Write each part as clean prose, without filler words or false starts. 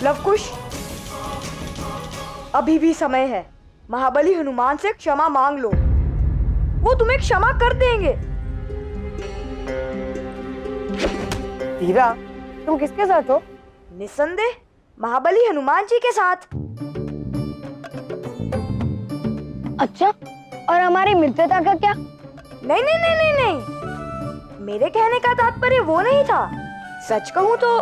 लवकुश, अभी भी समय है। महाबली हनुमान से क्षमा मांग लो, वो तुम्हें क्षमा कर देंगे। हीरा, तुम किसके साथ हो? निस्संदेह महाबली हनुमान जी के साथ। अच्छा, और हमारी मित्रता का क्या? नहीं नहीं नहीं नहीं नहीं, मेरे कहने का तात्पर्य वो नहीं था। सच कहूँ तो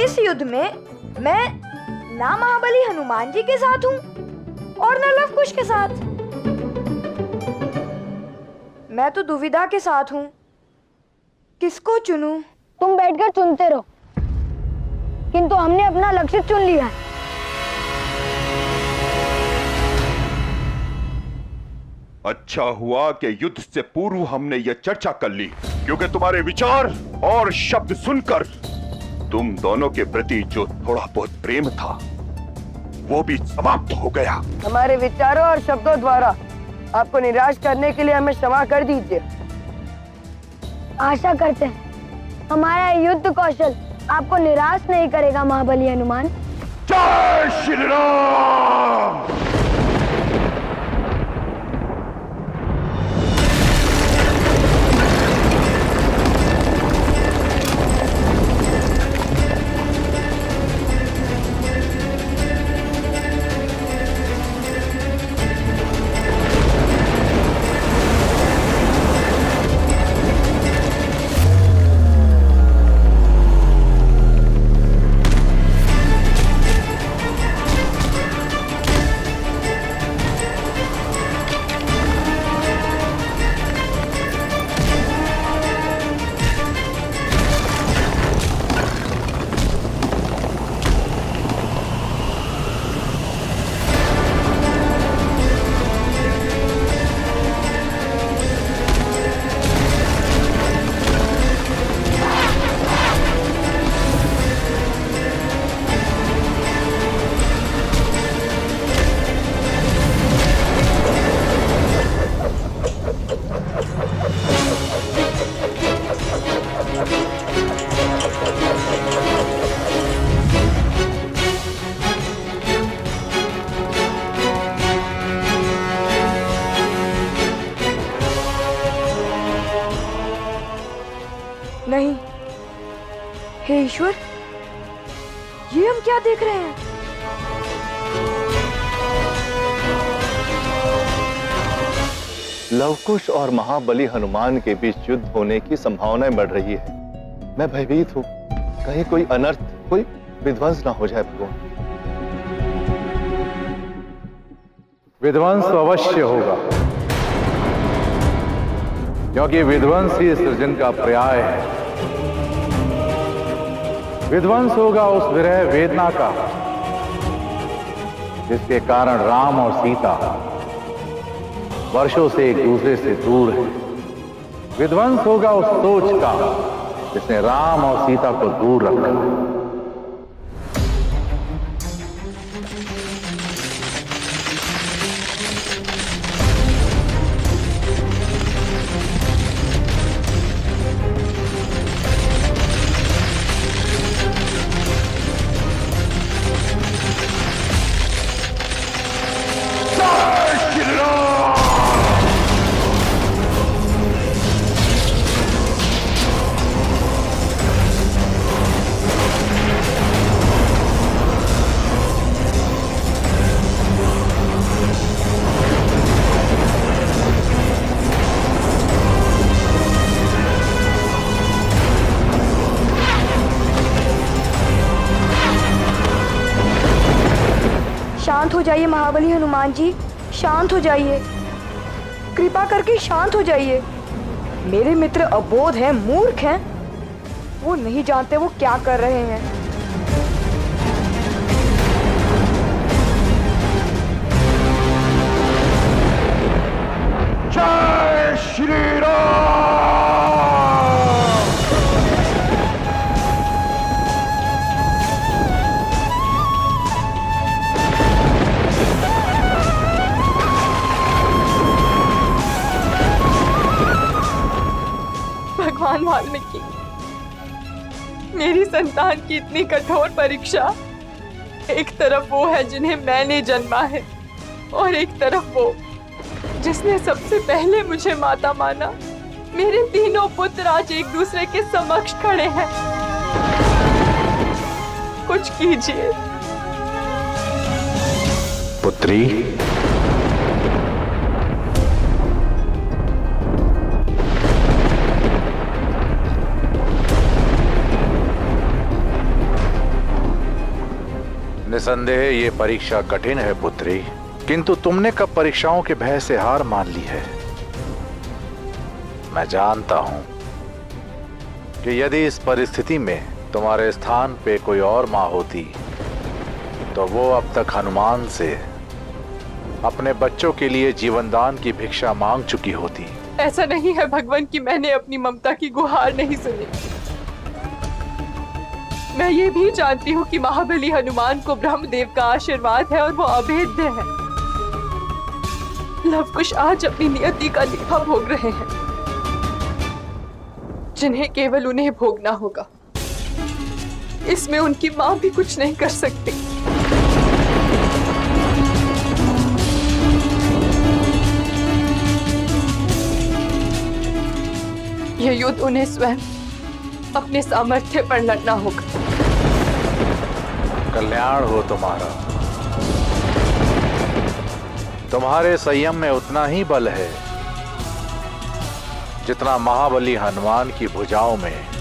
इस युद्ध में मैं ना महाबली हनुमान जी के साथ हूँ और न लवकुश के साथ। मैं तो दुविधा के साथ हूँ, किसको चुनूं? तुम बैठकर चुनते रहो, किंतु हमने अपना लक्ष्य चुन लिया है। अच्छा हुआ कि युद्ध से पूर्व हमने यह चर्चा कर ली, क्योंकि तुम्हारे विचार और शब्द सुनकर तुम दोनों के प्रति जो थोड़ा बहुत प्रेम था वो भी समाप्त हो गया। हमारे विचारों और शब्दों द्वारा आपको निराश करने के लिए हमें क्षमा कर दीजिए। आशा करते हैं हमारा युद्ध कौशल आपको निराश नहीं करेगा महाबली हनुमान। जय श्री राम। नहीं, हे ईश्वर, ये हम क्या देख रहे हैं? लवकुश और महाबली हनुमान के बीच युद्ध होने की संभावनाएं बढ़ रही है। मैं भयभीत हूं, कहीं कोई अनर्थ, कोई विध्वंस ना हो जाए भगवान। विध्वंस तो अवश्य होगा, क्योंकि विध्वंस ही सृजन का पर्याय है। विध्वंस होगा उस विरह वेदना का जिसके कारण राम और सीता वर्षों से एक दूसरे से दूर है। विध्वंस होगा उस सोच का जिसने राम और सीता को दूर रखा। शांत हो जाइए महाबली हनुमान जी, शांत हो जाइए, कृपा करके शांत हो जाइए। मेरे मित्र अबोध हैं, मूर्ख हैं, वो नहीं जानते वो क्या कर रहे हैं। जय श्री राम। भगवान वाल्मीकि, मेरी संतान की इतनी कठोर परीक्षा एक तरफ वो है जिन्हें मैंने जन्मा है और एक तरफ वो जिसने सबसे पहले मुझे माता माना। मेरे तीनों पुत्र आज एक दूसरे के समक्ष खड़े हैं। कुछ कीजिए। पुत्री, निसंदेह ये परीक्षा कठिन है पुत्री, किंतु तुमने कब परीक्षाओं के भय से हार मान ली है? मैं जानता हूं कि यदि इस परिस्थिति में तुम्हारे स्थान पे कोई और मां होती तो वो अब तक हनुमान से अपने बच्चों के लिए जीवनदान की भिक्षा मांग चुकी होती। ऐसा नहीं है भगवान कि मैंने अपनी ममता की गुहार नहीं सुनी। मैं ये भी जानती हूँ कि महाबली हनुमान को ब्रह्मदेव का आशीर्वाद है और वो अभेद्य है। लवकुश आज अपनी नियति का लिखा भोग रहे हैं, जिन्हें केवल उन्हें भोगना होगा। इसमें उनकी मां भी कुछ नहीं कर सकती। यह युद्ध उन्हें स्वयं अपने सामर्थ्य पर लड़ना होगा। कल्याण हो तुम्हारा। तुम्हारे संयम में उतना ही बल है जितना महाबली हनुमान की भुजाओं में।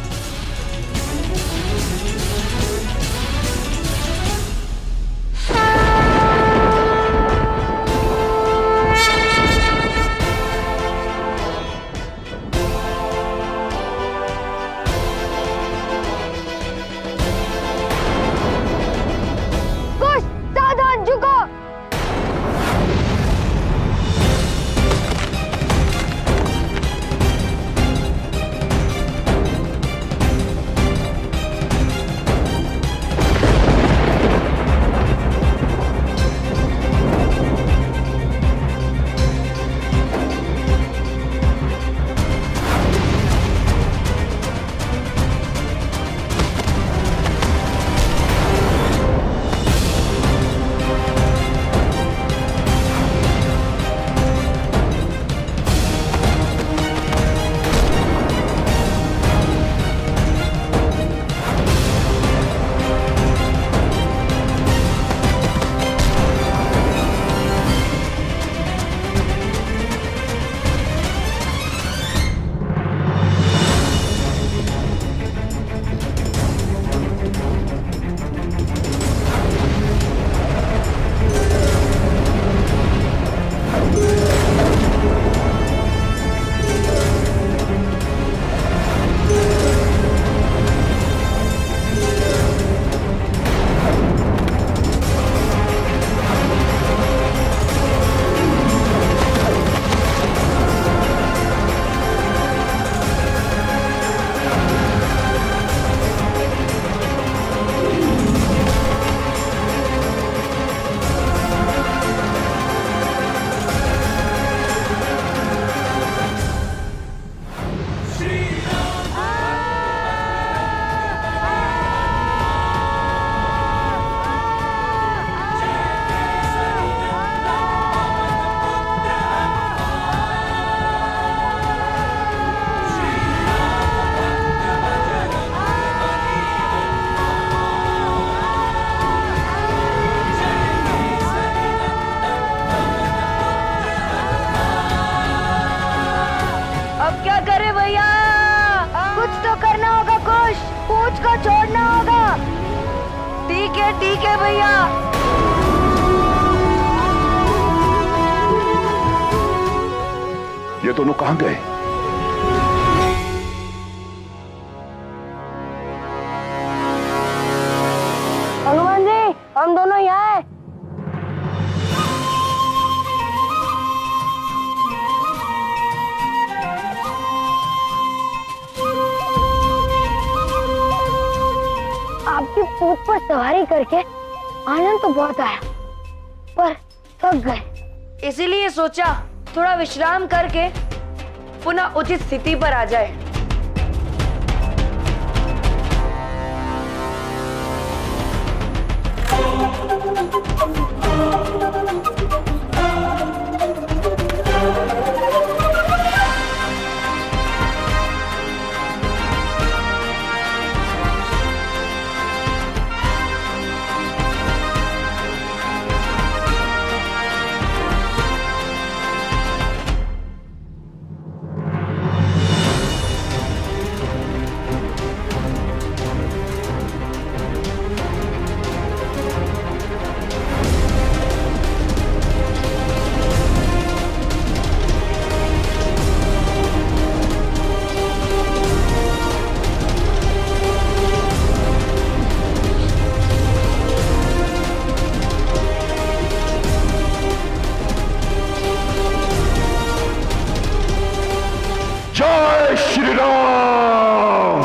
छोड़ना होगा। ठीक है भैया। ये दोनों कहां गए? हनुमान जी, हम दोनों यहाँ हैं। आपकी पूंछ पर सवारी करके आनंद तो बहुत आया, पर थक गए। इसीलिए सोचा थोड़ा विश्राम करके पुनः उचित स्थिति पर आ जाए। जय श्री राम।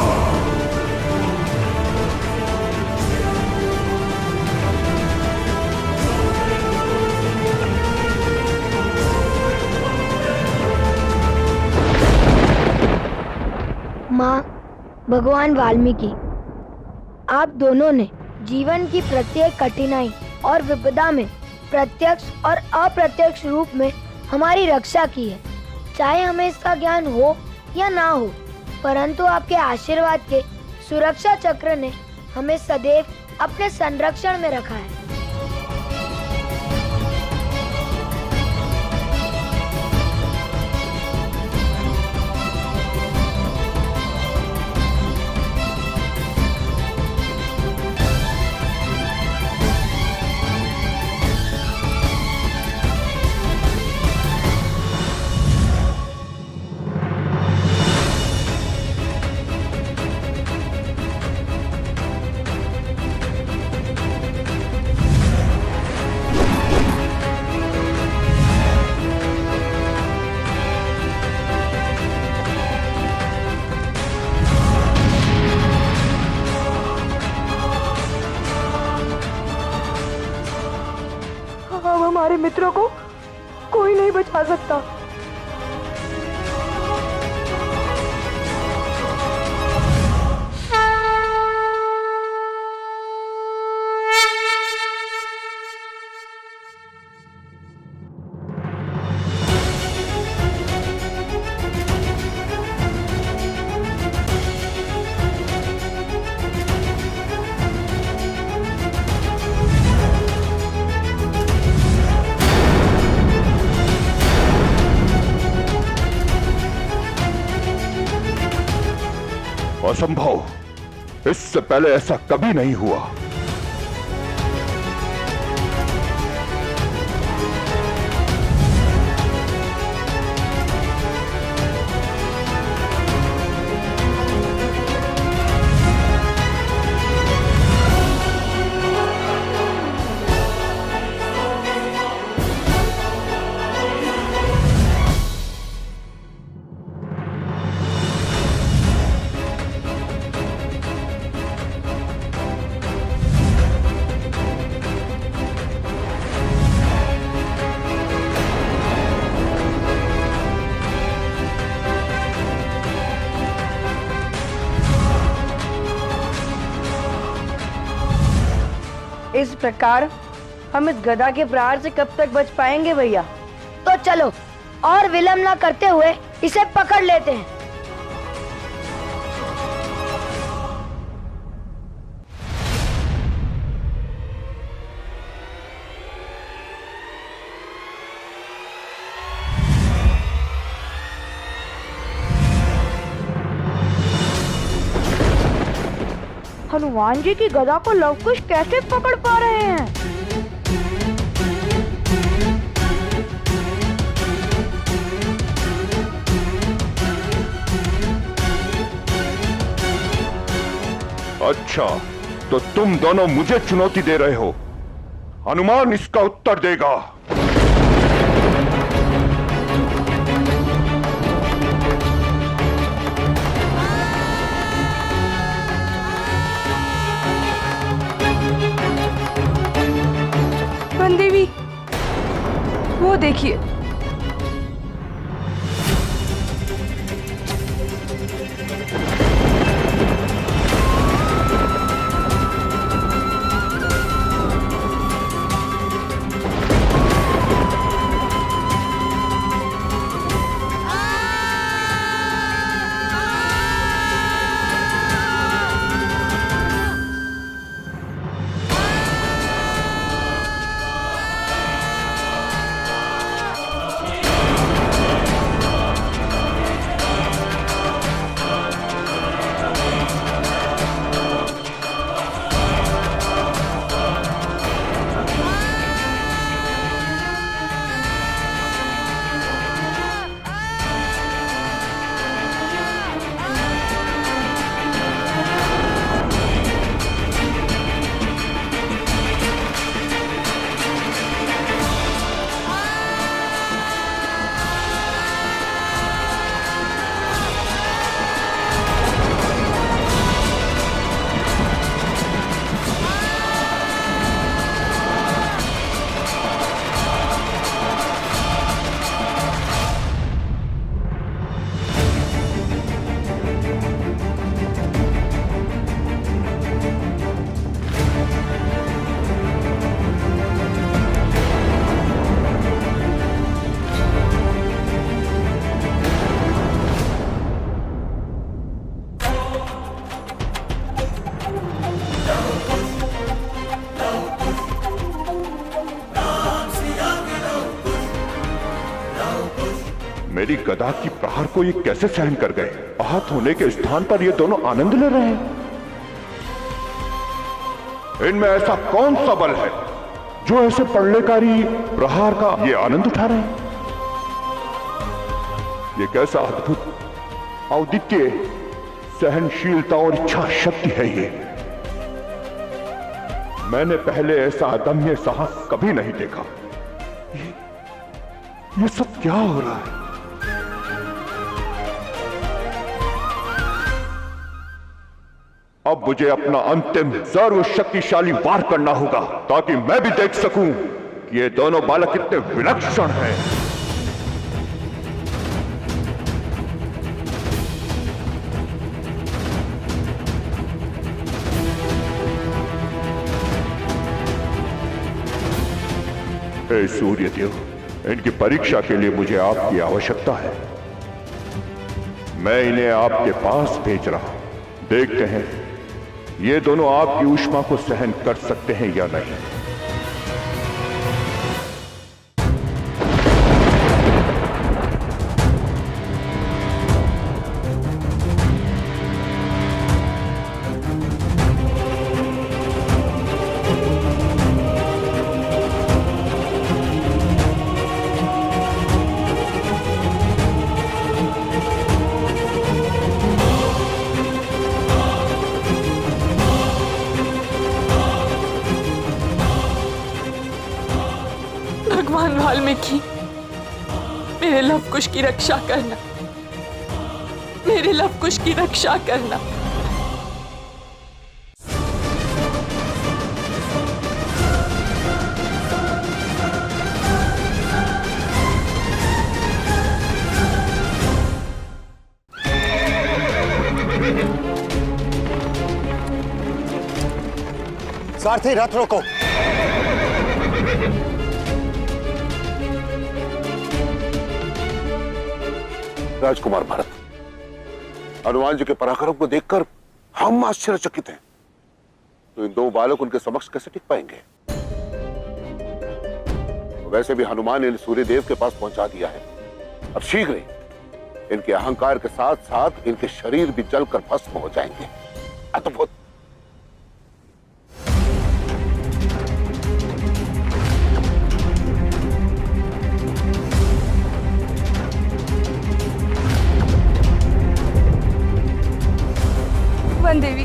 माँ, भगवान वाल्मीकि, आप दोनों ने जीवन की प्रत्येक कठिनाई और विपदा में प्रत्यक्ष और अप्रत्यक्ष रूप में हमारी रक्षा की है। चाहे हमें इसका ज्ञान हो या ना हो, परंतु आपके आशीर्वाद के सुरक्षा चक्र ने हमें सदैव अपने संरक्षण में रखा है। अब हमारे मित्रों को कोई नहीं बचा सकता। असंभव, इससे पहले ऐसा कभी नहीं हुआ। इस प्रकार हम इस गदा के प्रहार से कब तक बच पाएंगे भैया? तो चलो और विलंब न करते हुए इसे पकड़ लेते हैं। हनुमान जी की गदा को लवकुश कैसे पकड़ पा रहे हैं? अच्छा, तो तुम दोनों मुझे चुनौती दे रहे हो। हनुमान इसका उत्तर देगा। देवी, वो देखिए। मेरी गदा की प्रहार को ये कैसे सहन कर गए? आहत होने के स्थान पर ये दोनों आनंद ले रहे हैं। इनमें ऐसा कौन सा बल है जो ऐसे प्रलयकारी प्रहार का ये आनंद उठा रहे हैं? ये कैसा अद्भुत, अद्वितीय सहनशीलता और इच्छा शक्ति है ये। मैंने पहले ऐसा अदम्य साहस कभी नहीं देखा। ये सब क्या हो रहा है? अब मुझे अपना अंतिम सर्वशक्तिशाली वार करना होगा ताकि मैं भी देख सकूं कि ये दोनों बालक कितने विलक्षण हैं। हे सूर्यदेव, इनकी परीक्षा के लिए मुझे आपकी आवश्यकता है। मैं इन्हें आपके पास भेज रहा हूं। देखते हैं ये दोनों आपकी ऊष्मा को सहन कर सकते हैं या नहीं। भगवान वाल्मीकि, मेरे लव कुश की रक्षा करना, मेरे लव कुश की रक्षा करना। सारथी, रथ रोको। राजकुमार भरत, हनुमान जी के पराक्रम को देखकर हम आश्चर्यचकित हैं, तो इन दो बालक उनके समक्ष कैसे टिक पाएंगे? वैसे भी हनुमान ने सूर्यदेव के पास पहुंचा दिया है। अब शीघ्र ही इनके अहंकार के साथ साथ इनके शरीर भी जलकर भस्म हो जाएंगे। अद्भुत। वन देवी,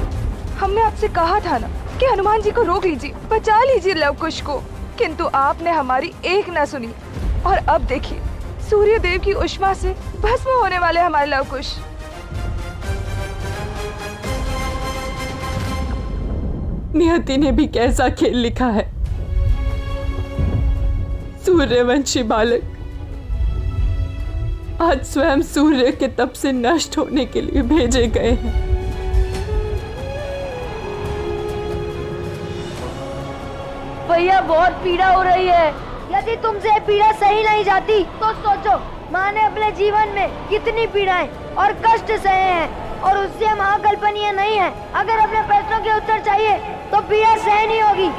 हमने आपसे कहा था ना कि हनुमान जी को रोक लीजिए, बचा लीजिए लव कुश को, किंतु आपने हमारी एक न सुनी। और अब देखिए, सूर्य देव की उष्मा से भस्म होने वाले हमारे लव कुश। नियति ने भी कैसा खेल लिखा है। सूर्यवंशी बालक आज स्वयं सूर्य के तप से नष्ट होने के लिए भेजे गए हैं। भैया, बहुत पीड़ा हो रही है। यदि तुमसे पीड़ा सही नहीं जाती तो सोचो, माँ ने अपने जीवन में कितनी पीड़ाएं और कष्ट सहे हैं और उससे हम अकल्पनीय नहीं है। अगर अपने प्रश्नों के उत्तर चाहिए तो पीड़ा सहनी होगी।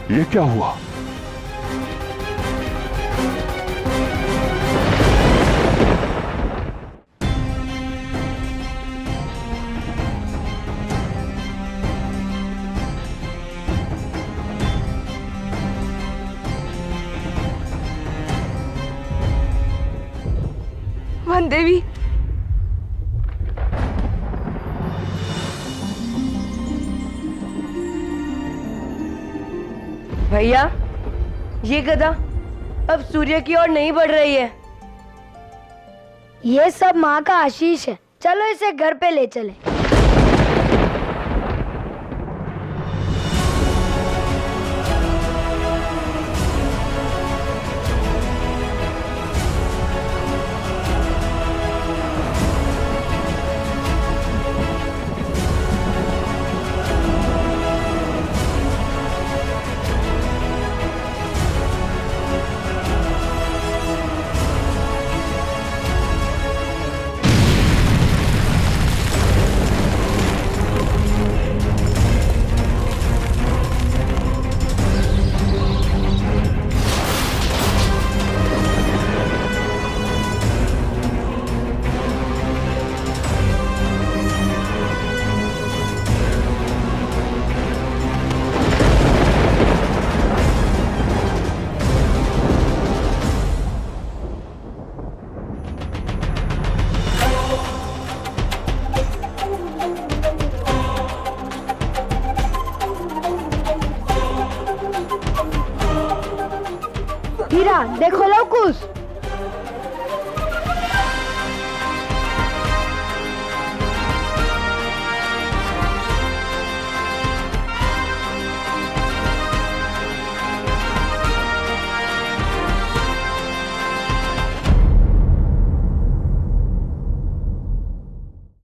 ये क्या हुआ? वन देवी, भैया, ये गदा अब सूर्य की ओर नहीं बढ़ रही है। ये सब माँ का आशीष है। चलो इसे घर पे ले चले। हीरा देखो लवकुश,